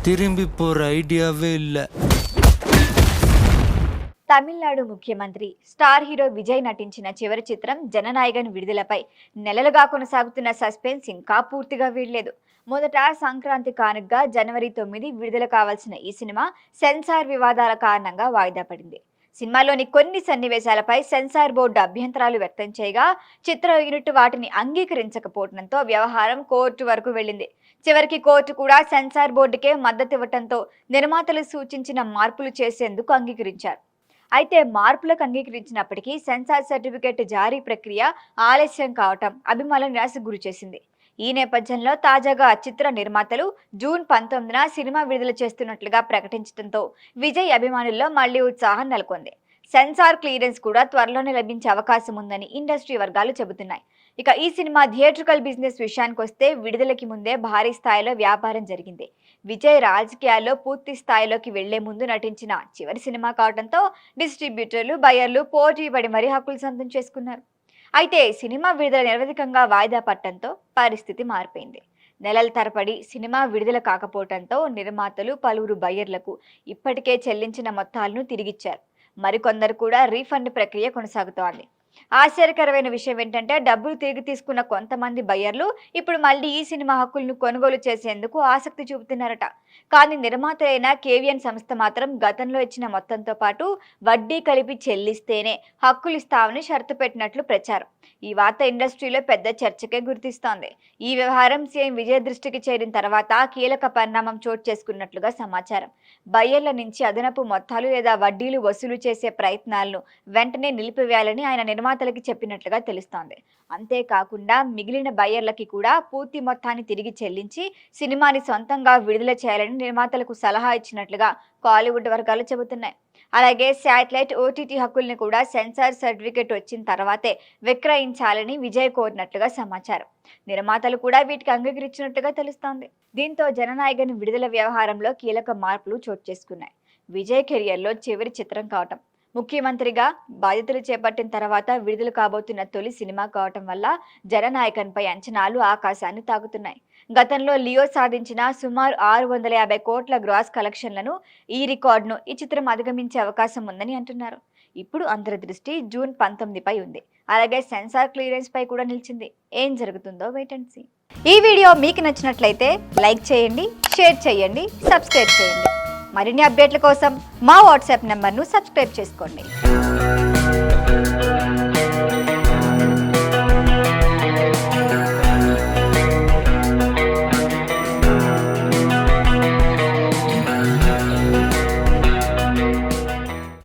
திரும்பி போற ஐடியாவே இல்ல. తమిళనాడు ముఖ్యమంత్రి స్టార్ హీరో విజయ్ నటించిన చివరి చిత్రం జననాయగన్ విడుదలపై నెలలుగా కొనసాగుతున్న సస్పెన్స్ ఇంకా పూర్తిగా వీడలేదు. మొదట సంక్రాంతి కానుకగా జనవరి 9 విడుదల కావాల్సిన ఈ సినిమా సెన్సార్ వివాదాల కారణంగా వాయిదా పడింది. సినిమాలోని కొన్ని సన్నివేశాలపై సెన్సార్ బోర్డు అభ్యంతరాలు వ్యక్తం చేయగా చిత్ర యూనిట్ వాటిని అంగీకరించకపోవడంతో వ్యవహారం కోర్టు వరకు వెళ్లింది. చివరికి కోర్టు కూడా సెన్సార్ బోర్డుకే మద్దతు ఇవ్వడంతో నిర్మాతలు సూచించిన మార్పులు చేసేందుకు అంగీకరించారు. అయితే మార్పులకు అంగీకరించినప్పటికీ సెన్సార్ సర్టిఫికేట్ జారీ ప్రక్రియ ఆలస్యం కావటం అభిమానులను నిరాశకు గురిచేసింది. ఈ నేపథ్యంలో తాజాగా చిత్ర నిర్మాతలు జూన్ 19న సినిమా విడుదల చేస్తున్నట్లుగా ప్రకటించడంతో విజయ్ అభిమానుల్లో మళ్లీ ఉత్సాహం నెలకొంది. సెన్సార్ క్లియరెన్స్ కూడా త్వరలోనే లభించే అవకాశం ఉందని ఇండస్ట్రీ వర్గాలు చెబుతున్నాయి. ఇక ఈ సినిమా థియేట్రికల్ బిజినెస్ విషయానికి వస్తే విడుదలకి ముందే భారీ స్థాయిలో వ్యాపారం జరిగింది. విజయ్ రాజకీయాల్లో పూర్తి స్థాయిలోకి వెళ్లే ముందు నటించిన చివరి సినిమా కావడంతో డిస్ట్రిబ్యూటర్లు బయర్లు పోటీ పడి మరీ హక్కులు సొంతం చేసుకున్నారు. అయితే సినిమా విడుదల నిరవధికంగా వాయిదా పడటంతో పరిస్థితి మారిపోయింది. నెలల తరబడి సినిమా విడుదల కాకపోవడంతో నిర్మాతలు పలువురు బయ్యర్లకు ఇప్పటికే చెల్లించిన మొత్తాలను తిరిగిచ్చారు. మరికొందరు కూడా రీఫండ్ ప్రక్రియ కొనసాగుతోంది. ఆశ్చర్యకరమైన విషయం ఏంటంటే డబ్బులు తిరిగి తీసుకున్న కొంతమంది బయ్యర్లు ఇప్పుడు మళ్ళీ ఈ సినిమా హక్కులను కొనుగోలు చేసేందుకు ఆసక్తి చూపుతున్నారట. కానీ నిర్మాత అయిన కేవిఎన్ సంస్థ మాత్రం గతంలో ఇచ్చిన మొత్తంతో పాటు వడ్డీ కలిపి చెల్లిస్తేనే హక్కులు ఇస్తామని షరతు పెట్టినట్లు ప్రచారం. ఈ వార్త ఇండస్ట్రీలో పెద్ద చర్చకే గుర్తిస్తోంది. ఈ వ్యవహారం సీఎం విజయ్ దృష్టికి చేరిన తర్వాత కీలక పరిణామం చోటు చేసుకున్నట్లుగా సమాచారం. బయ్యర్ల నుంచి అదనపు మొత్తాలు లేదా వడ్డీలు వసూలు చేసే ప్రయత్నాలను వెంటనే నిలిపివేయాలని ఆయన నిర్మాతలకి చెప్పినట్లుగా తెలుస్తోంది. అంతేకాకుండా మిగిలిన బయ్యర్లకి కూడా పూర్తి మొత్తాన్ని తిరిగి చెల్లించి సినిమాని సొంతంగా విడుదల చేయాలని నిర్మాతలకు సలహా ఇచ్చినట్లుగా కాలీవుడ్ వర్గాలు చెబుతున్నాయి. అలాగే శాటిలైట్ ఓటీటీ హక్కుల్ని కూడా సెన్సార్ సర్టిఫికేట్ వచ్చిన తర్వాతే విక్రయించాలని విజయ్ కోరినట్లుగా సమాచారం. నిర్మాతలు కూడా వీటికి అంగీకరించినట్లుగా తెలుస్తోంది. దీంతో జననాయగన్ విడుదల వ్యవహారంలో కీలక మార్పులు చోటు చేసుకున్నాయి. విజయ్ కెరియర్లో చివరి చిత్రం కావటం, ముఖ్యమంత్రిగా బాధ్యతలు చేపట్టిన తర్వాత విడుదల కాబోతున్న తొలి సినిమా కావటం వల్ల జననాయకన్పై అంచనాలు ఆకాశాన్ని తాకుతున్నాయి. గతంలో లియో సాధించిన సుమారు 650 కోట్ల గ్రాస్ కలెక్షన్లను ఈ రికార్డును ఈ చిత్రం అధిగమించే అవకాశం ఉందని అంటున్నారు. ఇప్పుడు అందరి దృష్టి జూన్ 19పై ఉంది. అలాగే సెన్సార్ క్లియరెన్స్ పై కూడా నిలిచింది. ఏం జరుగుతుందో వెయిట్ అండ్ సీ. ఈ వీడియో మీకు నచ్చినట్లయితే లైక్ చేయండి, షేర్ చేయండి, సబ్స్క్రైబ్ చేయండి. మరిన్ని అప్డేట్ల కోసం మా వాట్సాప్ నెంబర్ను సబ్స్క్రైబ్ చేసుకోండి.